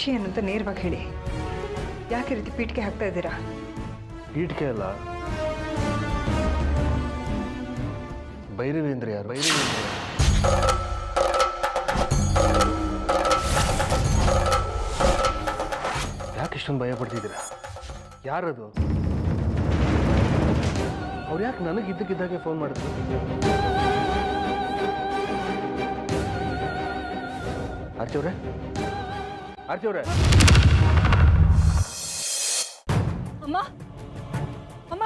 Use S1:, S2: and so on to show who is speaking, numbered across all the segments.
S1: ವಿಷಯ ಏನಂತ ನೇರವಾಗಿ ಹೇಳಿ. ಯಾಕೆ ರೀತಿ ಪೀಠಿಕೆ ಹಾಕ್ತಾ ಇದ್ದೀರಾ?
S2: ಪೀಠಿಕೆ ಅಲ್ಲ, ಭೈರವೇಂದ್ರ ಯಾರು? ಭೈರವೇಂದ್ರ ಯಾಕೆ ಇಷ್ಟೊಂದು ಭಯ ಪಡ್ತಿದ್ದೀರಾ? ಯಾರದು? ಅವ್ರು ಯಾಕೆ ನನಗೆ ಇದ್ದಕ್ಕಿದ್ದಾಗೆ ಫೋನ್ ಮಾಡಿದ್ರು? ಆರ್ತಿಯವ್ರೆ, ಆರ್ತಿಯವ್ರೆ.
S1: ಅಮ್ಮ ಅಮ್ಮ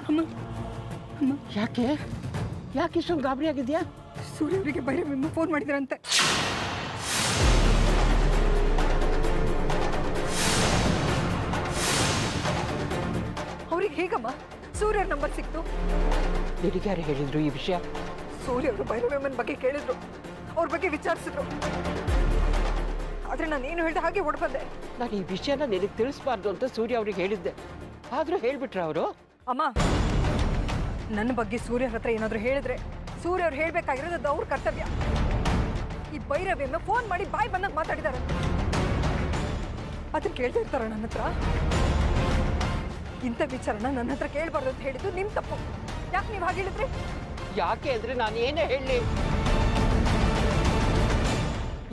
S1: ಅಮ್ಮ ಅಮ್ಮ,
S3: ಯಾಕೆ ಯಾಕೆ ಇಷ್ಟೊಂದು ಗಾಬರಿ ಆಗಿದ್ಯಾ?
S1: ಸೂರ್ಯವರಿಗೆ ಭೈರವೇಂದ್ರ ಫೋನ್ ಮಾಡಿದ್ರಂತೆ. ಅವ್ರಿಗೆ ಹೇಗಮ್ಮ ಸೂರ್ಯರ ನಂಬರ್ ಸಿಕ್ತು?
S3: ನಿನಗೆ ಯಾರು ಹೇಳಿದ್ರು ಈ ವಿಷಯ?
S1: ಸೂರ್ಯ ಅವರು ಭೈರವೇಂದ್ರನ ಬಗ್ಗೆ ಕೇಳಿದ್ರು, ಅವ್ರ ಬಗ್ಗೆ ವಿಚಾರಿಸಿದ್ರು. ಆದ್ರೆ ನಾನೇನು ಹೇಳಿದೆ ಹಾಗೆ ಹೊಡ್ಬಂದೆ.
S3: ನಾನು ಈ ವಿಷಯನ ನಿನಗೆ ತಿಳಿಸ್ಬಾರ್ದು ಅಂತ ಸೂರ್ಯ ಅವ್ರಿಗೆ ಹೇಳಿದ್ದೆ, ಆದ್ರೂ ಹೇಳ್ಬಿಟ್ರ ಅವರು?
S1: ಅಮ್ಮ, ನನ್ನ ಬಗ್ಗೆ ಸೂರ್ಯ ಹತ್ರ ಏನಾದ್ರು ಹೇಳಿದ್ರೆ ಸೂರ್ಯ ಅವ್ರು ಹೇಳ್ಬೇಕಾಗಿರೋದು ಅದು ಅವ್ರ ಕರ್ತವ್ಯ. ಈ ಭೈರವೇಂದ್ರ ಫೋನ್ ಮಾಡಿ ಬಾಯ್ ಬಂದಾಗ ಮಾತಾಡಿದಾರೆ, ಅದನ್ನ ಕೇಳ್ತಾ ಇರ್ತಾರ ನನ್ನ ಹತ್ರ? ಇಂಥ ವಿಚಾರನ ನನ್ನ ಹತ್ರ ಕೇಳಬಾರ್ದು ಅಂತ ಹೇಳಿದ್ದು ನಿಮ್ ತಪ್ಪು. ಯಾಕೆ ನೀವು ಹಾಗೆ ಹೇಳಿದ್ರಿ?
S3: ಯಾಕೆ ಅಂದ್ರೆ ನಾನು ಏನೇ ಹೇಳಿ,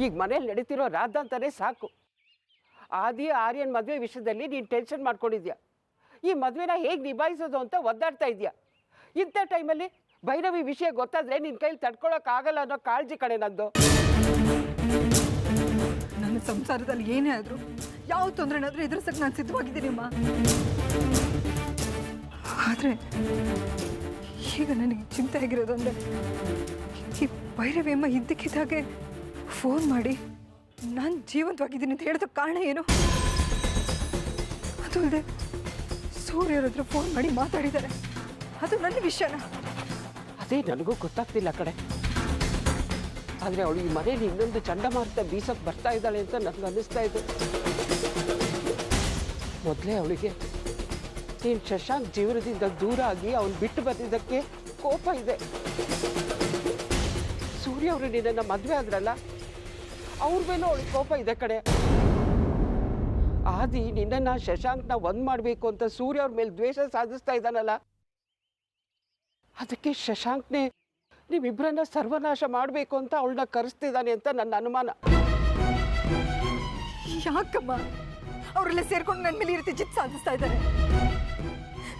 S3: ಈಗ ಮನೇಲಿ ನಡೀತಿರೋ ರಾಧಾಂತಾನೆ ಸಾಕು. ಆದಿ ಆರ್ಯನ್ ಮದುವೆ ವಿಷಯದಲ್ಲಿ ನೀನು ಟೆನ್ಷನ್ ಮಾಡ್ಕೊಂಡಿದ್ಯಾ. ಈ ಮದುವೆನ ಹೇಗೆ ನಿಭಾಯಿಸೋದು ಅಂತ ಒದ್ದಾಡ್ತಾ ಇದೆಯಾ. ಇಂಥ ಟೈಮಲ್ಲಿ ಭೈರವಿ ವಿಷಯ ಗೊತ್ತಾದ್ರೆ ನಿನ್ನ ಕೈಲಿ ತಡ್ಕೊಳಕ್ಕಾಗಲ್ಲ ಅನ್ನೋ ಕಾಳಜಿ ಕಡೆ ನಂದು.
S1: ನನ್ನ ಸಂಸಾರದಲ್ಲಿ ಏನೇ ಆದರೂ ಯಾವ ತೊಂದರೆನಾದ್ರೂ ಎದುರಿಸಕ್ಕೆ ನಾನು ಸಿದ್ಧವಾಗಿದ್ದೀನಿ ಅಮ್ಮ. ಆದರೆ ಈಗ ನನಗೆ ಚಿಂತೆ ಆಗಿರೋದು ಅಂದರೆ ಈ ಭೈರವೇಮ್ಮ ಇದ್ದಕ್ಕಿದ್ದಾಗೆ ಫೋನ್ ಮಾಡಿ ನಾನು ಜೀವಂತವಾಗಿದ್ದೀನಿ ಅಂತ ಹೇಳಿದ ಕಾರಣ ಏನು? ಅದು ಅಲ್ಲದೆ ಸೂರ್ಯರ ಹತ್ರ ಫೋನ್ ಮಾಡಿ ಮಾತಾಡಿದ್ದಾರೆ, ಅದು ನನ್ನ ವಿಷಯನ?
S3: ಅದೇ ನನಗೂ ಗೊತ್ತಾಗ್ತಿಲ್ಲ ಕಡೆ. ಆದರೆ ಅವಳು ಈ ಮನೇಲಿ ಇನ್ನೊಂದು ಚಂಡಮಾರುತ ಬೀಸಕ್ಕೆ ಬರ್ತಾ ಇದ್ದಾಳೆ ಅಂತ ನನಗೆ ಅನ್ನಿಸ್ತಾ ಇದೆ. ಮೊದಲೇ ಅವಳಿಗೆ ನೀನು ಶಶಾಂಕ್ ಜೀವನದಿಂದ ದೂರ ಆಗಿ ಅವನು ಬಿಟ್ಟು ಬಂದಿದ್ದಕ್ಕೆ ಕೋಪ ಇದೆ. ಸೂರ್ಯ ಅವರು ನಿನ್ನನ್ನು ಮದುವೆ ಆದ್ರಲ್ಲ, ಅವ್ರ ಮೇಲೂ ಅವಳಿಗೆ ಕೋಪ ಇದೆ ಕಡೆ. ಆದಿ ನಿನ್ನನ್ನು ಶಶಾಂಕ್ನ ಒಂದ್ ಮಾಡಬೇಕು ಅಂತ ಸೂರ್ಯ ಅವ್ರ ಮೇಲೆ ದ್ವೇಷ ಸಾಧಿಸ್ತಾ ಇದ್ದಾನಲ್ಲ, ಅದಕ್ಕೆ ಶಶಾಂಕ್ನೇ ನೀವಿಬ್ಬರನ್ನ ಸರ್ವನಾಶ ಮಾಡಬೇಕು ಅಂತ ಅವಳನ್ನ ಕರೆಸ್ತಿದ್ದಾನೆ ಅಂತ ನನ್ನ ಅನುಮಾನ.
S1: ಯಾಕಮ್ಮ ಅವರೆಲ್ಲ ಸೇರ್ಕೊಂಡು ನನ್ನ ಮೇಲೆ ಈ ರೀತಿ ಜಿತ್ ಸಾಧಿಸ್ತಾ ಇದ್ದಾರೆ?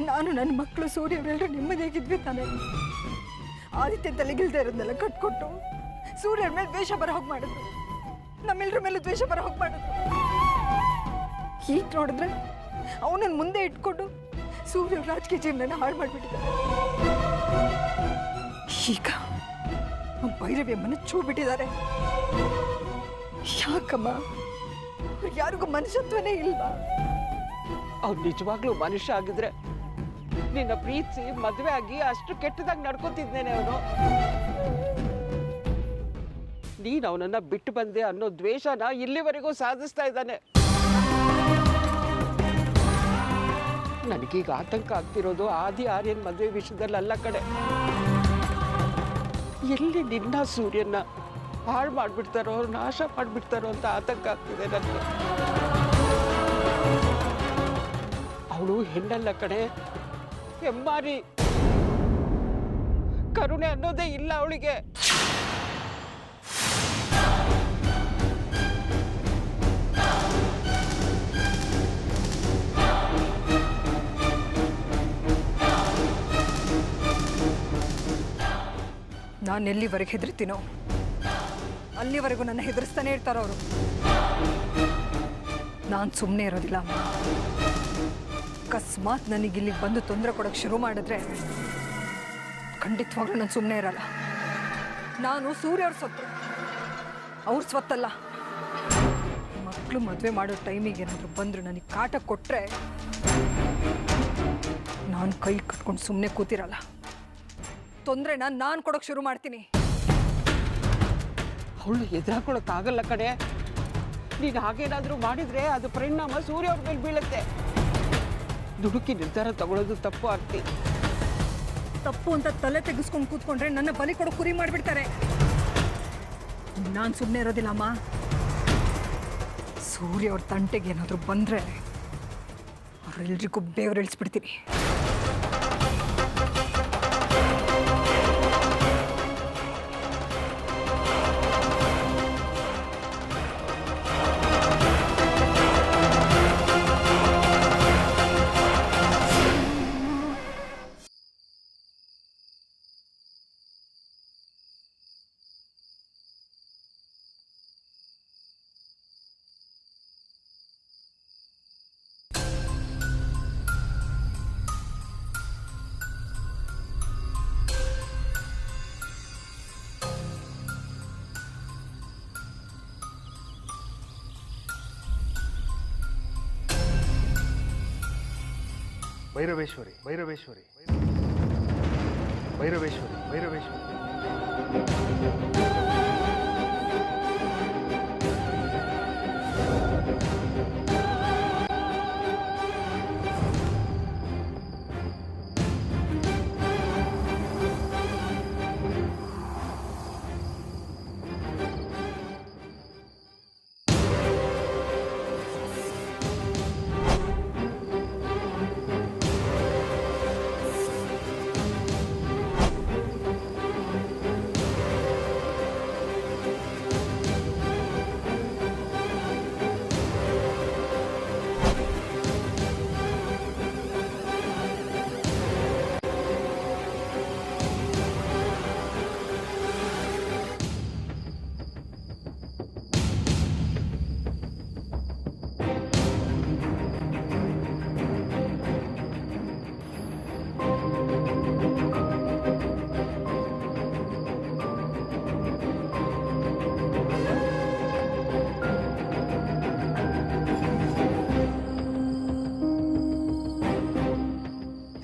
S1: ನಾನು ನನ್ನ ಮಕ್ಕಳು ಸೂರ್ಯ ಅವರೆಲ್ಲರೂ ನೆಮ್ಮದಿಯಾಗಿದ್ವಿ ತಾನೆ. ಆದಿತ್ಯ ತಲೆಗಿಲ್ದೇ ಇರೋದನ್ನೆಲ್ಲ ಕಟ್ಕೊಟ್ಟು ಸೂರ್ಯರ ಮೇಲೆ ದ್ವೇಷ ಬರ ಹೋಗಿ ಮಾಡಿದ್ರು, ನಮ್ಮೆಲ್ಲರ ಮೇಲೆ ದ್ವೇಷ ಬರ ಹೋಗಿ ಮಾಡಿದ್ರು. ಈಗ ನೋಡಿದ್ರೆ ಅವನನ್ನು ಮುಂದೆ ಇಟ್ಕೊಂಡು ಸೂರ್ಯ ರಾಜಕೀಯ ಜೀವನ ಹಾಳು ಮಾಡಿಬಿಟ್ಟಿದ್ದಾರೆ. ಈಗ ಭೈರವೇಮ್ಮನ ಚೂ ಬಿಟ್ಟಿದ್ದಾರೆ. ಯಾಕಮ್ಮ? ಯಾರಿಗೂ ಮನುಷ್ಯತ್ವನೇ ಇಲ್ವಾ?
S3: ಅವ್ರು ನಿಜವಾಗ್ಲೂ ಮನುಷ್ಯ ಆಗಿದ್ರೆ ನಿನ್ನ ಪ್ರೀತಿಸಿ ಮದುವೆ ಆಗಿ ಅಷ್ಟು ಕೆಟ್ಟದಾಗಿ ನಡ್ಕೋತಿದ್ದೇನೆ ಅವನು. ನೀನು ಅವನನ್ನ ಬಿಟ್ಟು ಬಂದೆ ಅನ್ನೋ ದ್ವೇಷನ ಇಲ್ಲಿವರೆಗೂ ಸಾಧಿಸ್ತಾ ಇದ್ದಾನೆ. ನನಗೀಗ ಆತಂಕ ಆಗ್ತಿರೋದು ಆದಿ ಆರ್ಯನ್ ಮದುವೆ ವಿಷಯದಲ್ಲ ಕಡೆ. ಎಲ್ಲಿ ನಿನ್ನ ಸೂರ್ಯನ ಹಾಳು ಮಾಡ್ಬಿಡ್ತಾರೋ, ನಾಶ ಮಾಡ್ಬಿಡ್ತಾರೋ ಅಂತ ಆತಂಕ ಆಗ್ತಿದೆ ನನಗೆ. ಅವಳು ಹೆಣ್ಣಲ್ಲ ಕಡೆ, ಹೆಮ್ಮಾರಿ. ಕರುಣೆ ಅನ್ನೋದೇ ಇಲ್ಲ ಅವಳಿಗೆ.
S1: ನಾನು ಎಲ್ಲಿವರೆಗೆ ಹೆದರ್ತೀನೋ ಅಲ್ಲಿವರೆಗೂ ನನ್ನ ಹೆದರಿಸ್ತಾನೆ ಇರ್ತಾರ ಅವರು. ನಾನು ಸುಮ್ಮನೆ ಇರೋದಿಲ್ಲ ಅಮ್ಮ. ಅಕಸ್ಮಾತ್ ನನಗಿಲ್ಲಿಗೆ ಬಂದು ತೊಂದರೆ ಕೊಡೋಕ್ಕೆ ಶುರು ಮಾಡಿದ್ರೆ ಖಂಡಿತವಾಗ್ಲೂ ನಾನು ಸುಮ್ಮನೆ ಇರಲ್ಲ. ನಾನು ಸೂರ್ಯ ಅವ್ರ ಸೊತ್ತು, ಅವ್ರ ಸ್ವತ್ತಲ್ಲ. ಮಕ್ಕಳು ಮದುವೆ ಮಾಡೋ ಟೈಮಿಗೆ ಏನಾದರೂ ಬಂದರು ನನಗೆ ಕಾಟ ಕೊಟ್ಟರೆ ನಾನು ಕೈ ಕಟ್ಕೊಂಡು ಸುಮ್ಮನೆ ಕೂತಿರಲ್ಲ. ತೊಂದರೆನ ನಾನು ಕೊಡೋಕೆ ಶುರು ಮಾಡ್ತೀನಿ.
S3: ಅವಳು ಎದುರಾಕೊಳ್ಳೋಕ್ಕಾಗಲ್ಲ ಕಡೆ. ನೀನು ಹಾಗೇನಾದರೂ ಮಾಡಿದರೆ ಅದು ಪರಿಣಾಮ ಸೂರ್ಯ ಅವ್ರ ಮೇಲೆ ಬೀಳುತ್ತೆ. ದುಡುಕಿ ನಿರ್ಧಾರ ತಗೊಳ್ಳೋದು ತಪ್ಪು ಆಗ್ತಿ.
S1: ತಪ್ಪು ಅಂತ ತಲೆ ತೆಗೆಸ್ಕೊಂಡು ಕೂತ್ಕೊಂಡ್ರೆ ನನ್ನ ಬಲಿ ಕೊಡೋ ಕುರಿ ಮಾಡಿಬಿಡ್ತಾರೆ. ನಾನು ಸುಮ್ಮನೆ ಇರೋದಿಲ್ಲ ಅಮ್ಮ. ಸೂರ್ಯ ಅವ್ರ ತಂಟೆಗೆ ಏನಾದರೂ ಬಂದರೆ ಅವರೆಲ್ರಿಗೂ ಬೇವ್ರು ಇಳಿಸ್ಬಿಡ್ತೀನಿ.
S2: ಭೈರವೇಶ್ವರಿ ಭೈರವೇಶ್ವರಿ ಭೈರವೇಶ್ವರಿ ಭೈರವೇಶ್ವರಿ.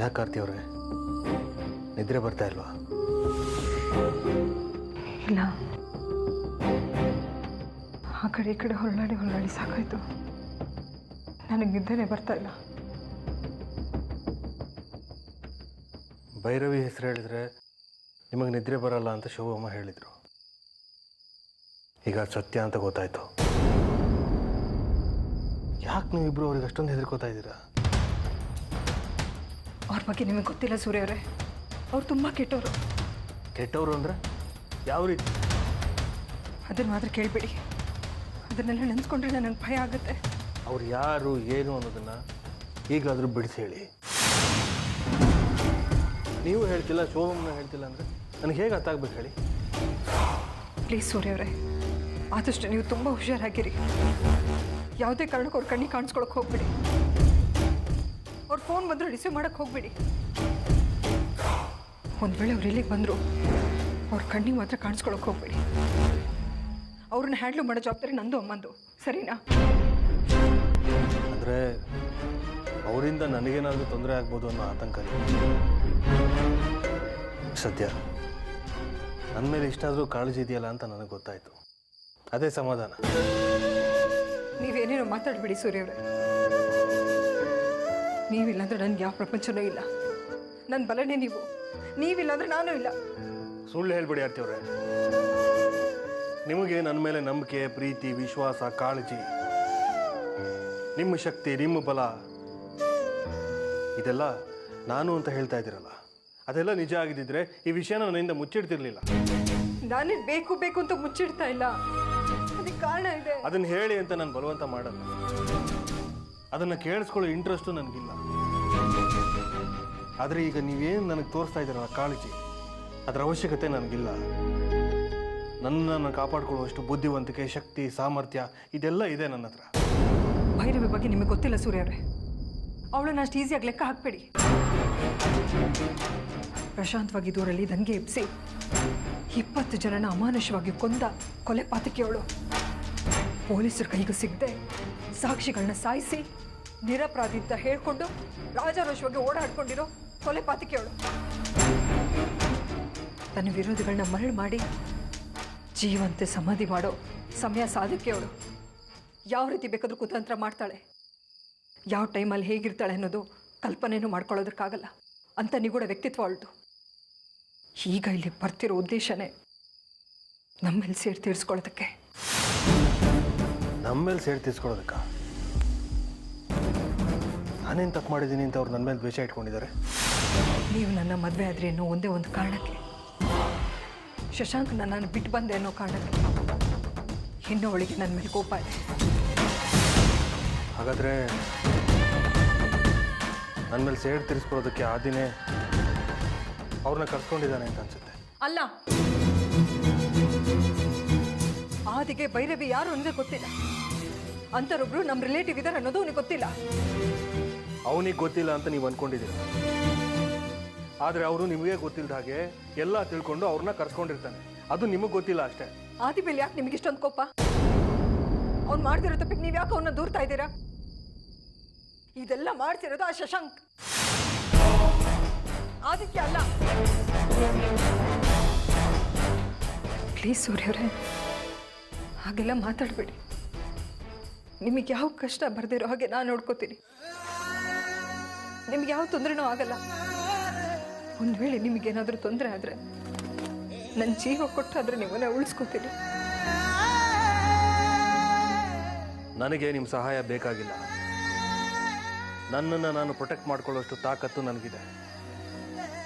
S2: ಯಾಕೆ ಕಾರ್ತಿ ಅವ್ರೆ, ನಿದ್ರೆ ಬರ್ತಾ ಇಲ್ವಾ?
S1: ಇಲ್ಲ, ಆ ಕಡೆ ಈ ಕಡೆ ಹೊರನಾಡಿ ಸಾಕಾಯ್ತು. ನನಗೆ ನಿದ್ದೆನೇ ಬರ್ತಾ ಇಲ್ಲ.
S2: ಭೈರವಿ ಹೆಸರು ಹೇಳಿದ್ರೆ ನಿಮಗೆ ನಿದ್ರೆ ಬರಲ್ಲ ಅಂತ ಶೋಭಮ್ಮ ಹೇಳಿದರು. ಈಗ ಸತ್ಯ ಅಂತ ಗೊತ್ತಾಯ್ತು. ಯಾಕೆ ನೀವಿಬ್ರು ಅವ್ರಿಗೆ ಅಷ್ಟೊಂದು ಹೆದರ್ಕೋತಾ ಇದ್ದೀರಾ?
S1: ಅವ್ರ ಬಗ್ಗೆ ನಿಮಗೆ ಗೊತ್ತಿಲ್ಲ ಸೂರ್ಯ ಅವರೇ, ಅವ್ರು ತುಂಬ ಕೆಟ್ಟವರು.
S2: ಕೆಟ್ಟವರು ಅಂದರೆ ಯಾವ ರೀತಿ?
S1: ಅದನ್ನು ಮಾತ್ರ ಕೇಳಬೇಡಿ. ಅದನ್ನೆಲ್ಲ ನೆನೆಸ್ಕೊಂಡ್ರೆ ನನಗೆ ಭಯ ಆಗುತ್ತೆ.
S2: ಅವ್ರು ಯಾರು ಏನು ಅನ್ನೋದನ್ನು ಈಗಲಾದರೂ ಬಿಡಿಸಿ ಹೇಳಿ. ನೀವು ಹೇಳ್ತಿಲ್ಲ, ಶೋಭಮ್ಮನ ಹೇಳ್ತಿಲ್ಲ ಅಂದರೆ ನನಗೆ ಹೇಗೆ ಅರ್ಥ ಆಗ್ಬೇಕು ಹೇಳಿ?
S1: ಪ್ಲೀಸ್ ಸೂರ್ಯ ಅವರೇ, ಆದಷ್ಟು ನೀವು ತುಂಬ ಹುಷಾರಾಗಿರಿ. ಯಾವುದೇ ಕಾರಣಕ್ಕೂ ಅವ್ರ ಕಣ್ಣಿಗೆ ಕಾಣಿಸ್ಕೊಳಕ್ಕೆ ಹೋಗ್ಬೇಡಿ. ಅವ್ರ ಫೋನ್ ಬಂದರೂ ರಿಸೀವ್ ಮಾಡೋಕ್ಕೆ ಹೋಗ್ಬೇಡಿ. ಒಂದು ವೇಳೆ ಅವ್ರು ಇಲ್ಲಿಗೆ ಬಂದರು ಅವ್ರ ಕಣ್ಣಿಗೆ ಮಾತ್ರ ಕಾಣಿಸ್ಕೊಳಕ್ಕೆ ಹೋಗ್ಬೇಡಿ. ಅವ್ರನ್ನ ಹ್ಯಾಂಡ್ಲ್ ಮಾಡೋ ಜವಾಬ್ದಾರಿ ನಂದು ಅಮ್ಮಂದು, ಸರಿನಾ?
S2: ಅಂದರೆ ಅವರಿಂದ ನನಗೇನಾದರೂ ತೊಂದರೆ ಆಗ್ಬೋದು ಅನ್ನೋ ಆತಂಕ. ಸದ್ಯ ನನ್ನ ಮೇಲೆ ಇಷ್ಟಾದರೂ ಕಾಳಜಿ ಇದೆಯಲ್ಲ ಅಂತ ನನಗೆ ಗೊತ್ತಾಯಿತು. ಅದೇ ಸಮಾಧಾನ.
S1: ನೀವೇನೇನೋ ಮಾತಾಡಬೇಡಿ ಸೂರ್ಯವ್ರೆ. ನೀವಿಲ್ಲಾಂದ್ರೆ ನನಗೆ ಯಾವ ಪ್ರಪಂಚನೂ ಇಲ್ಲ. ನನ್ನ ಬಲನೇ ನೀವು. ನೀವಿಲ್ಲಾಂದ್ರೆ ನಾನು ಇಲ್ಲ.
S2: ಸುಳ್ಳು ಹೇಳ್ಬೇಡಿ ಆರ್ತಿಯವ್ರೆ. ನಿಮಗೆ ನನ್ನ ಮೇಲೆ ನಂಬಿಕೆ, ಪ್ರೀತಿ, ವಿಶ್ವಾಸ, ಕಾಳಜಿ, ನಿಮ್ಮ ಶಕ್ತಿ, ನಿಮ್ಮ ಬಲ ಇದೆಲ್ಲ ನಾನು ಅಂತ ಹೇಳ್ತಾ ಇದ್ದೀರಲ್ಲ, ಅದೆಲ್ಲ ನಿಜ ಆಗಿದ್ದಿದ್ರೆ ಈ ವಿಷಯನ ನನ್ನಿಂದ ಮುಚ್ಚಿಡ್ತಿರ್ಲಿಲ್ಲ.
S1: ನಾನೇ ಬೇಕು ಬೇಕು ಅಂತ ಮುಚ್ಚಿಡ್ತಾ ಇಲ್ಲ. ಅದಕ್ಕೆ ಕಾರಣ ಇದೆ.
S2: ಅದನ್ನು ಹೇಳಿ ಅಂತ ನಾನು ಬಲವಂತ ಮಾಡಲ್ಲ. ಅದನ್ನು ಕೇಳಿಸ್ಕೊಳ್ಳೋ ಇಂಟ್ರೆಸ್ಟು ನನಗಿಲ್ಲ. ಆದರೆ ಈಗ ನೀವೇನು ನನಗೆ ತೋರಿಸ್ತಾ ಇದ್ದೀರಲ್ಲ ಕಾಳಜಿ, ಅದರ ಅವಶ್ಯಕತೆ ನನಗಿಲ್ಲ. ನನ್ನನ್ನು ಕಾಪಾಡ್ಕೊಳ್ಳುವಷ್ಟು ಬುದ್ಧಿವಂತಿಕೆ, ಶಕ್ತಿ, ಸಾಮರ್ಥ್ಯ ಇದೆಲ್ಲ ಇದೆ ನನ್ನ ಹತ್ರ.
S1: ಭೈರವಿ ಬಗ್ಗೆ ನಿಮಗೆ ಗೊತ್ತಿಲ್ಲ ಸೂರ್ಯವ್ರೆ. ಅವಳನ್ನ ಅಷ್ಟು ಈಸಿಯಾಗಿ ಲೆಕ್ಕ ಹಾಕಬೇಡಿ. ಪ್ರಶಾಂತವಾಗಿ ದೂರಲ್ಲಿ ದಂಗೆ ಎಬ್ಬಿಸಿ 20 ಜನನ ಅಮಾನುಷವಾಗಿ ಕೊಂದ ಕೊಲೆ ಪಾತಕಿಯವಳು. ಪೊಲೀಸರ ಕೈಗೂ ಸಿಗದೆ ಸಾಕ್ಷಿಗಳನ್ನ ಸಾಯಿಸಿ ನಿರಪರಾಧಿ ಅಂತ ಹೇಳ್ಕೊಂಡು ರಾಜಾರೋಷವಾಗಿ ಓಡಾಡ್ಕೊಂಡಿರೋ ಕೊಲೆ ಪಾತಕಿಯವಳು. ತನ್ನ ವಿರೋಧಿಗಳನ್ನ ಮರಳು ಮಾಡಿ ಜೀವಂತೆ ಸಮಾಧಿ ಮಾಡೋ ಸಮಯ ಸಾಧಕಿಯವಳು. ಯಾವ ರೀತಿ ಬೇಕಾದರೂ ಕುತಂತ್ರ ಮಾಡ್ತಾಳೆ. ಯಾವ ಟೈಮಲ್ಲಿ ಹೇಗಿರ್ತಾಳೆ ಅನ್ನೋದು ಕಲ್ಪನೆಯೂ ಮಾಡ್ಕೊಳ್ಳೋದಕ್ಕಾಗಲ್ಲ. ಅಂತ ನಿಗೂಢ ವ್ಯಕ್ತಿತ್ವ ಅವಳದು. ಈಗ ಇಲ್ಲಿ ಬರ್ತಿರೋ ಉದ್ದೇಶನೇ ನಮ್ಮಲ್ಲಿ ಸೇರಿ ತೀರಿಸ್ಕೊಳ್ಳೋದಕ್ಕೆ.
S2: ನಮ್ಮ ಮೇಲೆ ಸೇರಿ ತೀರ್ಸ್ಕೊಳೋದಕ್ಕ? ನಾನೇನು ತಪ್ಪು ಮಾಡಿದ್ದೀನಿ ಅಂತ ಅವ್ರು ನನ್ನ ಮೇಲೆ ದ್ವೇಷ ಇಟ್ಕೊಂಡಿದ್ದಾರೆ?
S1: ನೀವು ನನ್ನ ಮದುವೆ ಆದ್ರಿ ಅನ್ನೋ ಒಂದೇ ಒಂದು ಕಾರಣಕ್ಕೆ, ಶಶಾಂಕ್ ನಾನು ಬಿಟ್ಟು ಬಂದೆ ಅನ್ನೋ ಕಾರಣಕ್ಕೆ ಇನ್ನೂ ಅವಳಿಗೆ ನನ್ನ ಮೇಲೆ ಕೋಪ ಇದೆ.
S2: ಹಾಗಾದರೆ ನನ್ನ ಮೇಲೆ ಸೇಡ್ ತೀರಿಸ್ಕೊಳ್ಳೋದಕ್ಕೆ ಆದಿನೇ ಅವ್ರನ್ನ ಕರ್ಸ್ಕೊಂಡಿದ್ದಾನೆ ಅಂತ ಅನ್ಸುತ್ತೆ.
S1: ಅಲ್ಲ, ಆದಿಗೆ ಭೈರವಿ ಯಾರು ಅನ್ನೋದೇ ಗೊತ್ತಿಲ್ಲ. ಅಂತರೊಬ್ರು ನಮ್ಮ ರಿಲೇಟಿವ್ ಇದ್ದಾರೆ ಅನ್ನೋದು ಅವನಿಗೆ ಗೊತ್ತಿಲ್ಲ.
S2: ಅವನಿಗೆ ಗೊತ್ತಿಲ್ಲ ಅಂತ ನೀವು ಅಂದ್ಕೊಂಡಿದ್ದೀರ, ಆದರೆ ಅವರು ನಿಮಗೆ ಗೊತ್ತಿಲ್ಲದ ಹಾಗೆ ಎಲ್ಲ ತಿಳ್ಕೊಂಡು ಅವ್ರನ್ನ ಕರ್ಸ್ಕೊಂಡಿರ್ತಾನೆ. ಅದು ನಿಮಗೆ ಗೊತ್ತಿಲ್ಲ ಅಷ್ಟೇ.
S1: ಆದಿ ಮೇಲೆ ಯಾಕೆ ನಿಮಗೆ ಇಷ್ಟೊಂದು ಕೋಪ? ಅವ್ನು ಮಾಡ್ತಿರೋ ತಪ್ಪಿಗೆ ನೀವು ಯಾಕೆ ಅವನ್ನ ದೂರ್ತಾ ಇದ್ದೀರಾ? ಇದೆಲ್ಲ ಮಾಡ್ತಿರೋದು ಆ ಶಶಾಂಕ್, ಆದಿತ್ಯ ಅಲ್ಲ. ಪ್ಲೀಸ್ ಸೂರ್ಯವ್ರೆ, ಹಾಗೆಲ್ಲ ಮಾತಾಡಬೇಡಿ. ನಿಮಗೆ ಯಾವ ಕಷ್ಟ ಬರ್ದಿರೋ ಹಾಗೆ ನಾನು ನೋಡ್ಕೋತೀನಿ. ನಿಮ್ಗೆ ಯಾವ ತೊಂದರೆನೂ ಆಗಲ್ಲ. ಒಂದು ವೇಳೆ ನಿಮಗೇನಾದರೂ ತೊಂದರೆ ಆದರೆ ನನ್ನ ಜೀವ ಕೊಟ್ಟಾದ್ರೆ ನಿಮ್ಮನ್ನ ಉಳಿಸ್ಕೋತೀನಿ.
S2: ನನಗೆ ನಿಮ್ಮ ಸಹಾಯ ಬೇಕಾಗಿಲ್ಲ. ನನ್ನನ್ನು ನಾನು ಪ್ರೊಟೆಕ್ಟ್ ಮಾಡ್ಕೊಳ್ಳೋಷ್ಟು ತಾಕತ್ತು ನನಗಿದೆ.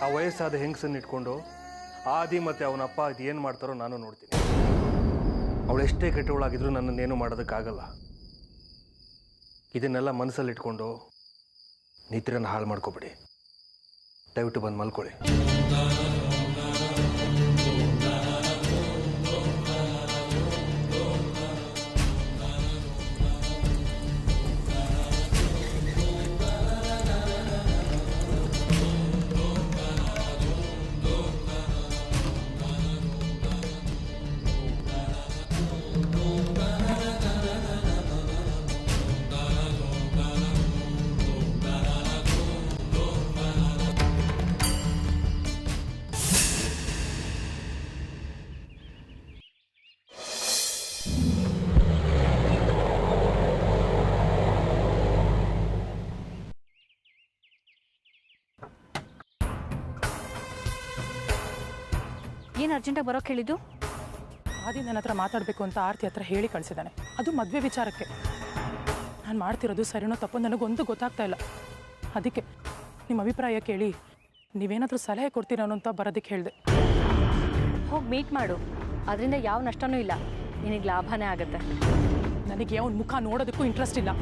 S2: ಆ ವಯಸ್ಸಾದ ಹೆಂಗಸನ್ನು ಇಟ್ಕೊಂಡು ಆದಿ ಮತ್ತು ಅವನ ಅಪ್ಪ ಅದು ಏನು ಮಾಡ್ತಾರೋ ನಾನು ನೋಡ್ತೀನಿ. ಅವಳು ಎಷ್ಟೇ ಕೆಟ್ಟವಳಾಗಿದ್ರೂ ನನ್ನನ್ನೇನು ಮಾಡೋದಕ್ಕಾಗಲ್ಲ. ಇದನ್ನೆಲ್ಲ ಮನಸ್ಸಲ್ಲಿ ಇಟ್ಕೊಂಡು ನಿದ್ರೆನ ಹಾಳು ಮಾಡ್ಕೋಬೇಡಿ. ದಯವಿಟ್ಟು ಬಂದು ಮಲ್ಕೊಳ್ಳಿ.
S4: ಏನು ಅರ್ಜೆಂಟಾಗಿ ಬರೋಕ್ಕೆ ಹೇಳಿದ್ದು?
S5: ಆದಿ ನನ್ನ ಹತ್ರ ಮಾತಾಡಬೇಕು ಅಂತ ಆರ್ತಿ ಹತ್ರ ಹೇಳಿ ಕಳಿಸಿದ್ದಾನೆ. ಅದು ಮದುವೆ ವಿಚಾರಕ್ಕೆ. ನಾನು ಮಾಡ್ತಿರೋದು ಸರಿನೋ ತಪ್ಪೋ ನನಗೊಂದು ಗೊತ್ತಾಗ್ತಾ ಇಲ್ಲ. ಅದಕ್ಕೆ ನಿಮ್ಮ ಅಭಿಪ್ರಾಯ ಕೇಳಿ ನೀವೇನಾದರೂ ಸಲಹೆ ಕೊಡ್ತೀರೋ ಅಂತ ಬರೋದಕ್ಕೆ ಹೇಳಿದೆ.
S4: ಹೋಗಿ ಮೀಟ್ ಮಾಡು, ಅದರಿಂದ ಯಾವ ನಷ್ಟನೂ ಇಲ್ಲ, ನಿನಗೆ ಲಾಭನೇ ಆಗುತ್ತೆ.
S5: ನನಗೆ ಅವನ ಮುಖ ನೋಡೋದಕ್ಕೂ ಇಂಟ್ರೆಸ್ಟ್ ಇಲ್ಲ.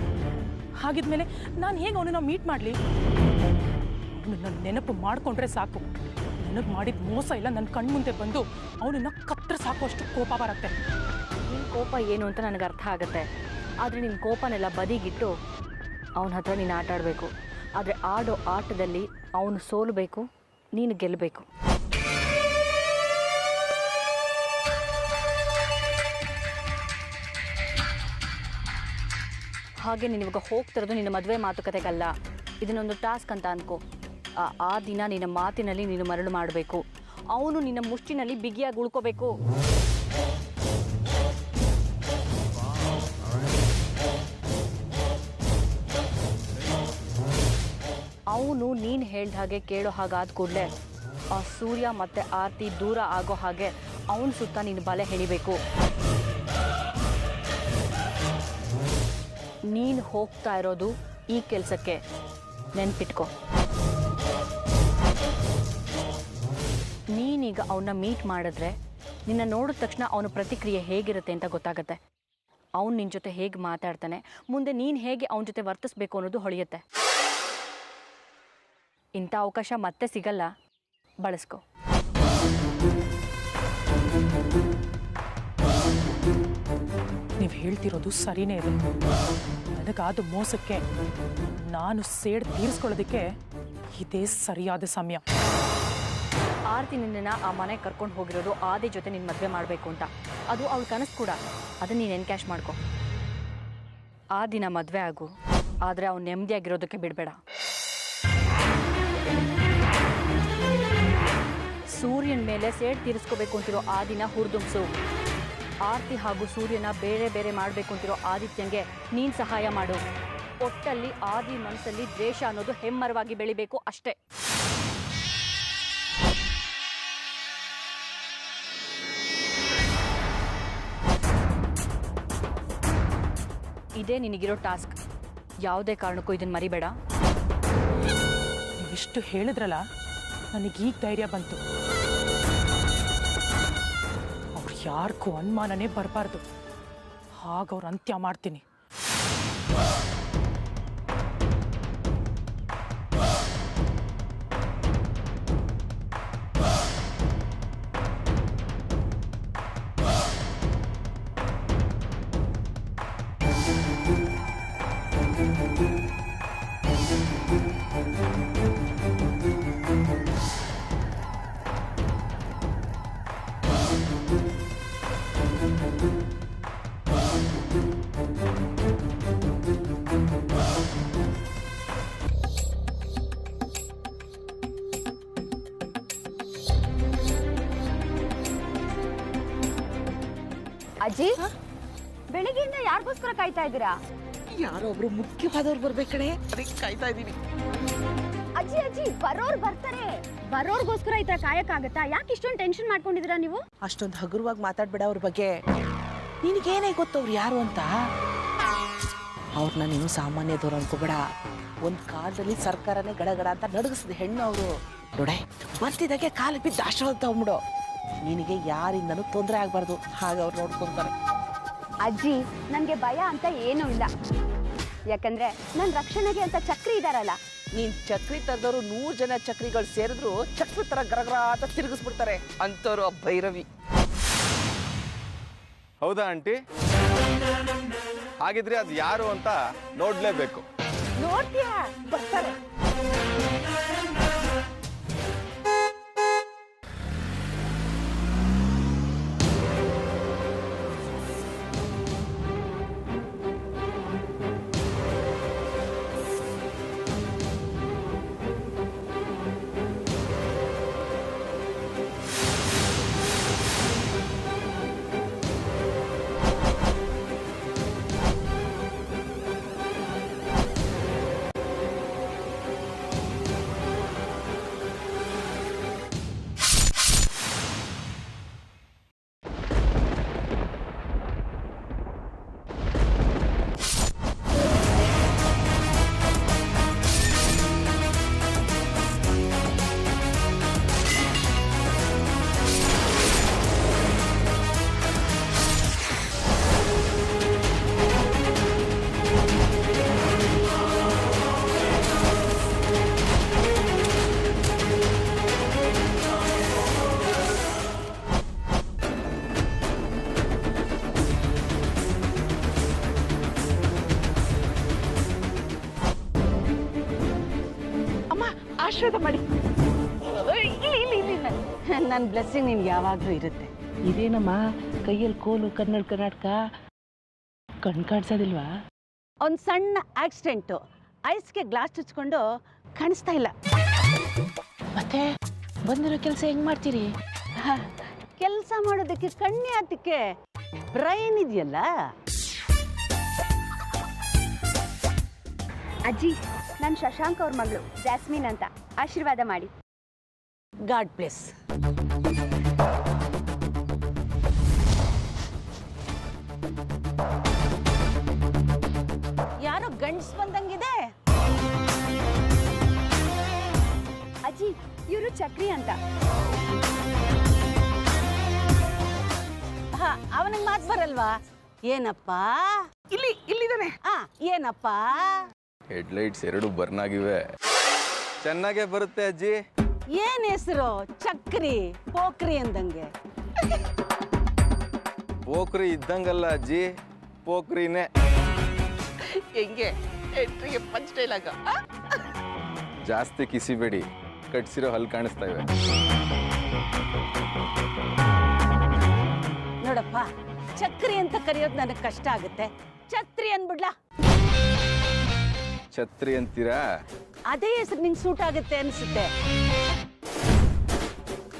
S5: ಹಾಗಿದ್ಮೇಲೆ ನಾನು ಹೇಗೆ ಅವನನ್ನ ಮೀಟ್ ಮಾಡಲಿ? ಅವನು ನನ್ನ ನೆನಪು ಮಾಡಿಕೊಂಡ್ರೆ ಸಾಕು. ನನಗೆ ಮಾಡಿದ ಮೋಸ ಇಲ್ಲ ನನ್ನ ಕಣ್ಮುಂದೆ ಬಂದು ಅವನನ್ನು ಕತ್ತರಿಸಿ ಸಾಕುವಷ್ಟು ಕೋಪ ಬರುತ್ತೆ.
S4: ನಿನ್ನ ಕೋಪ ಏನು ಅಂತ ನನಗೆ ಅರ್ಥ ಆಗುತ್ತೆ. ಆದರೆ ನಿನ್ನ ಕೋಪನೆಲ್ಲ ಬದಿಗಿಟ್ಟು ಅವನ ಹತ್ರ ನೀನು ಆಟ ಆಡಬೇಕು. ಆದರೆ ಆಡೋ ಆಟದಲ್ಲಿ ಅವನು ಸೋಲಬೇಕು, ನೀನು ಗೆಲ್ಲಬೇಕು. ಹಾಗೆ ನೀನು ಇವಾಗ ಹೋಗ್ತಿರೋದು ನಿನ್ನ ಮದುವೆ ಮಾತುಕತೆಗಲ್ಲ. ಇದನ್ನೊಂದು ಟಾಸ್ಕ್ ಅಂತ ಅನ್ಕೋ. ಆ ದಿನ ನಿನ್ನ ಮಾತಿನಲ್ಲಿ ನೀನು ಮರಳು ಮಾಡಬೇಕು. ಅವನು ನಿನ್ನ ಮುಷ್ಟಿನಲ್ಲಿ ಬಿಗಿಯಾಗಿ ಉಳ್ಕೋಬೇಕು. ಅವನು ನೀನು ಹೇಳ್ದ ಹಾಗೆ ಕೇಳೋ ಹಾಗಾದ ಕೂಡಲೇ ಆ ಸೂರ್ಯ ಮತ್ತು ಆರ್ತಿ ದೂರ ಆಗೋ ಹಾಗೆ ಅವನ ಸುತ್ತ ನೀನು ಬಲೆ ಎಳಿಬೇಕು. ನೀನು ಹೋಗ್ತಾ ಇರೋದು ಈ ಕೆಲಸಕ್ಕೆ, ನೆನ್ಪಿಟ್ಕೋ. ನೀನೀಗ ಅವನ್ನ ಮೀಟ್ ಮಾಡಿದ್ರೆ ನಿನ್ನ ನೋಡಿದ ತಕ್ಷಣ ಅವನ ಪ್ರತಿಕ್ರಿಯೆ ಹೇಗಿರುತ್ತೆ ಅಂತ ಗೊತ್ತಾಗುತ್ತೆ. ಅವನು ನಿನ್ನ ಜೊತೆ ಹೇಗೆ ಮಾತಾಡ್ತಾನೆ, ಮುಂದೆ ನೀನು ಹೇಗೆ ಅವನ ಜೊತೆ ವರ್ತಿಸ್ಬೇಕು ಅನ್ನೋದು ಹೊಳೆಯುತ್ತೆ. ಇಂಥ ಅವಕಾಶ ಮತ್ತೆ ಸಿಗಲ್ಲ, ಬಳಸ್ಕೊ.
S5: ನೀವು ಹೇಳ್ತಿರೋದು ಸರಿನೇ ಇದೆ. ನನಗಾದ ಮೋಸಕ್ಕೆ ನಾನು ಸೇಡ್ ತೀರಿಸ್ಕೊಳ್ಳೋದಕ್ಕೆ ಇದೇ ಸರಿಯಾದ ಸಮಯ.
S4: ಆರ್ತಿ ನಿನ್ನನ್ನು ಆ ಮನೆಗೆ ಕರ್ಕೊಂಡು ಹೋಗಿರೋದು ಆದಿ ಜೊತೆ ನಿನ್ನ ಮದುವೆ ಮಾಡಬೇಕು ಅಂತ. ಅದು ಅವಳ ಕನಸು ಕೂಡ. ಅದನ್ನು ನೀನು ಎನ್ಕ್ಯಾಶ್ ಮಾಡ್ಕೊ. ಆ ದಿನ ಮದುವೆ ಆಗು, ಆದರೆ ಅವ್ನು ನೆಮ್ಮದಿಯಾಗಿರೋದಕ್ಕೆ ಬಿಡಬೇಡ. ಸೂರ್ಯನ ಮೇಲೆ ಸೇಡ್ ತೀರಿಸ್ಕೋಬೇಕು ಅಂತಿರೋ ಆ ದಿನ ಹುರಿದುಂಬಿಸು. ಆರ್ತಿ ಹಾಗೂ ಸೂರ್ಯನ ಬೇರೆ ಬೇರೆ ಮಾಡಬೇಕು ಅಂತಿರೋ ಆದಿತ್ಯಂಗೆ ನೀನು ಸಹಾಯ ಮಾಡು. ಒಟ್ಟಲ್ಲಿ ಆದಿ ಮನಸ್ಸಲ್ಲಿ ದ್ವೇಷ ಅನ್ನೋದು ಹೆಮ್ಮರವಾಗಿ ಬೆಳಿಬೇಕು ಅಷ್ಟೇ. ಇದೇ ನಿನಗಿರೋ ಟಾಸ್ಕ್. ಯಾವುದೇ ಕಾರಣಕ್ಕೂ ಇದನ್ನು ಮರಿಬೇಡ.
S5: ನೀವಿಷ್ಟು ಹೇಳಿದ್ರಲ್ಲ, ನನಗೀಗ ಧೈರ್ಯ ಬಂತು. ಅವ್ರು ಯಾರಿಗೂ ಅನುಮಾನನೇ ಬರಬಾರ್ದು. ಹಾಗವ್ರ ಅಂತ್ಯ ಮಾಡ್ತೀನಿ.
S6: ಅಜ್ಜಿ, ಬೆಳಿಗ್ಗೆಯಿಂದ ಯಾರಿಗೋಸ್ಕರ ಕಾಯ್ತಾ ಇದ್ದೀರಾ?
S7: ಯಾರೋ ಒಬ್ರು ಮುಖ್ಯವಾದವ್ರು ಬರ್ಬೇಕಣೆ, ಅದಕ್ಕೆ ಕಾಯ್ತಾ ಇದೀವಿ.
S6: ಅಜ್ಜಿ ಅಜ್ಜಿ, ಬರೋರು ಬರ್ತಾರೆ. ಬರೋರ್ಗೋಸ್ಕರ ಈ ತರ ಕಾಯಕ್ಕಾಗತ್ತಾ? ಯಾಕೆ ಇಷ್ಟೊಂದು ಟೆನ್ಷನ್ ಮಾಡ್ಕೊಂಡಿದ್ದೀರಾ ನೀವು?
S7: ಅಷ್ಟೊಂದು ಹಗುರವಾಗಿ ಮಾತಾಡ್ಬೇಡ ಅವ್ರ ಬಗ್ಗೆ. ನಿನಗೇನೇ ಗೊತ್ತವ್ರು ಯಾರು ಅಂತ? ಅವ್ರನ್ನ ನೀನು ಸಾಮಾನ್ಯದವ್ರು ಅನ್ಕೋಬೇಡ. ಒಂದ್ ಕಾಲದಲ್ಲಿ ಸರ್ಕಾರನೇ ಗಡಗಡ ಅಂತ ನಡಗಿಸಿದ ಹೆಣ್ಣು ಅವರು. ನೋಡೆ, ಬರ್ತಿದ್ದಾಗೆ ಕಾಲು ಬಿದ್ದು ಆಶ್ರಮ ತಗೊಂಬಿಡು. ನಿನಗೆ ಯಾರಿಂದನೂ ತೊಂದರೆ ಆಗ್ಬಾರ್ದು, ಹಾಗೆ ಅವ್ರು ನೋಡ್ಕೊಂತಾರೆ.
S6: ಅಜ್ಜಿ, ನನ್ಗೆ ಭಯ ಅಂತ ಏನೂ ಇಲ್ಲ. ಯಾಕಂದ್ರೆ ನನ್ ರಕ್ಷಣೆಗೆ ಅಂತ ಚಕ್ರಿ ಇದಾರಲ್ಲ.
S7: ನೀನ್ ಚಕ್ರಿ ತರದವ್ರು 100 ಜನ ಚಕ್ರಿಗಳು ಸೇರಿದ್ರು ಚಕ್ರಿ ತರ ಗರಗರ ಅಂತ ತಿರುಗಿಸ್ಬಿಡ್ತಾರೆ ಅಂತವ್ರು ಭೈರವಿ.
S8: ಹೌದಾ ಆಂಟಿ? ಹಾಗಿದ್ರೆ ಅದು ಯಾರು ಅಂತ ನೋಡ್ಲೇಬೇಕು.
S7: ನೋಡ್ತೀಯಾ? ಬರ್ತಾರೆ. ಆಶೀರ್ವಾದ ಮಾಡಿ.
S6: ನನ್ನ ಬ್ಲೆಸ್ಸಿಂಗ್ ನಿಮ್ಗೆ ಯಾವಾಗಲೂ ಇರುತ್ತೆ.
S7: ಇದೇನಮ್ಮ ಕೈಯಲ್ಲಿ ಕೋಲು, ಕನ್ನಡ ಕರ್ನಾಟಕ, ಕಣ್ ಕಾಣಿಸೋದಿಲ್ವಾ?
S6: ಒಂದು ಸಣ್ಣ ಆಕ್ಸಿಡೆಂಟು, ಐಸ್ಗೆ ಗ್ಲಾಸ್ ಚುಚ್ಕೊಂಡು ಕಾಣಿಸ್ತಾ ಇಲ್ಲ.
S7: ಮತ್ತೆ ಬಂದಿರೋ ಕೆಲಸ ಹೆಂಗ್ ಮಾಡ್ತೀರಿ?
S6: ಕೆಲಸ ಮಾಡೋದಕ್ಕೆ ಕಣ್ಣೆ ಅದಕ್ಕೆ ಬ್ರೈನ್ ಇದೆಯಲ್ಲ. ಅಜ್ಜಿ, ನಾನು ಶಶಾಂಕ್ ಅವ್ರ ಮಗಳು ಜಾಸ್ಮಿನ್ ಅಂತ. ಆಶೀರ್ವಾದ ಮಾಡಿ.
S7: God bless.
S6: ಯಾರೋ ಗಂಡ್ಸ್ ಬಂದಂಗಿದೆ. ಅಜ್ಜಿ, ಇವರು ಚಕ್ರಿ ಅಂತ. ಅವನಿಗೆ ಮಾತು ಬರಲ್ವಾ? ಏನಪ್ಪ?
S7: ಇಲ್ಲಿದ್ದಾನೆ.
S6: ಏನಪ್ಪ?
S8: ಹೆಡ್ಲೈಟ್ಸ್ 2 ಬರ್ನ್ ಆಗಿವೆ. ಚೆನ್ನಾಗೇ ಬರುತ್ತೆ ಅಜ್ಜಿ.
S6: ಏನ್ ಹೆಸರು? ಚಕ್ರಿ, ಪೋಕ್ರಿ ಅಂದಂಗೆ.
S8: ಪೋಖ್ರಿ ಇದ್ದಂಗಲ್ಲ ಅಜ್ಜಿ, ಪೋಖ್ರಿನೇ.
S7: ಹೆಂಗೆ ಎಂಟ್ರಿಗೆ ಪಂಚ್ ಡೈಲಾಗ?
S8: ಜಾಸ್ತಿ ಕಿಸಿಬೇಡಿ, ಕಟ್ಸಿರೋ ಹಲ್ ಕಾಣಿಸ್ತಾ ಇವೆ.
S6: ನೋಡಪ್ಪ, ಚಕ್ರಿ ಅಂತ ಕರೆಯೋದು ನನಗೆ ಕಷ್ಟ ಆಗುತ್ತೆ. ಛತ್ರಿ ಅನ್ಬಿಡ್ಲಾ?
S8: ಛತ್ರಿ ಅಂತೀರಾ?
S6: ಅದೇ ಹೆಸರು ನಿಂಗೆ ಸೂಟ್ ಆಗುತ್ತೆ ಅನ್ಸುತ್ತೆ.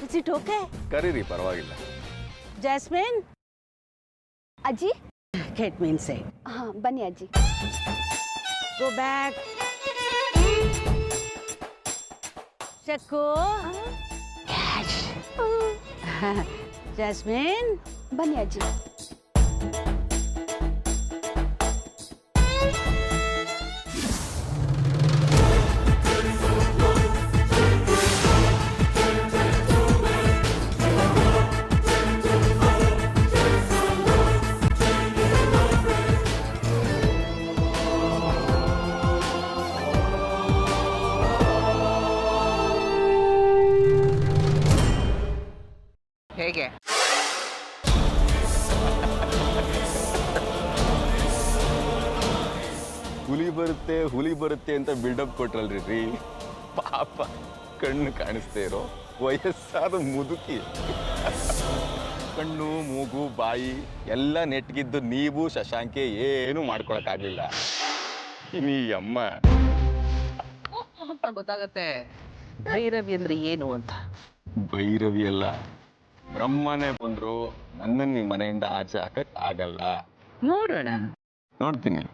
S6: Is it okay?
S8: ಕರೀರಿ, ಪರವಾಗಿಲ್ಲ.
S6: ಜಾಸ್ಮಿನ್. ಅಜ್ಜಿ, ಗೆಟ್ ಮೀನ್ ಸೈಡ್. ಬನ್ನಿ ಅಜ್ಜಿ. Go back. ಚಕ್ಕು. ಜಾಸ್ಮಿನ್, ಬನ್ನಿ ಅಜ್ಜಿ.
S7: ಮನೆಗೆ.
S8: ಹುಲಿ ಬರುತ್ತೆ ಅಂತ ಬಿಲ್ಡಪ್ ಕೊಟ್ರಲ್ರಿ ರೀ. ಪಾಪ ಕಣ್ಣು ಕಾಣಿಸ್ತಾ ಇರೋ ವಯಸ್ಸಾದ ಮುದುಕಿ. ಕಣ್ಣು ಮೂಗು ಬಾಯಿ ಎಲ್ಲ ನೆಟ್ಗಿದ್ದು ನೀವು ಶಶಾಂಕೆ ಏನು ಮಾಡ್ಕೊಳಕ್ಕಾಗಲಿಲ್ಲ. ಈ ಅಮ್ಮ
S7: ಗೊತ್ತಾಗತ್ತೆ ಭೈರವಿ ಅಂದ್ರೆ ಏನು ಅಂತ.
S8: ಭೈರವಿ ಅಲ್ಲ, ಬ್ರಹ್ಮನೇ ಬಂದ್ರು ನನ್ನನ್ನು ಈ ಮನೆಯಿಂದ ಆಚೆ ಹಾಕಕ್ ಆಗಲ್ಲ.
S7: ನೋಡೋಣ.
S8: ನೋಡ್ತೀನಿ.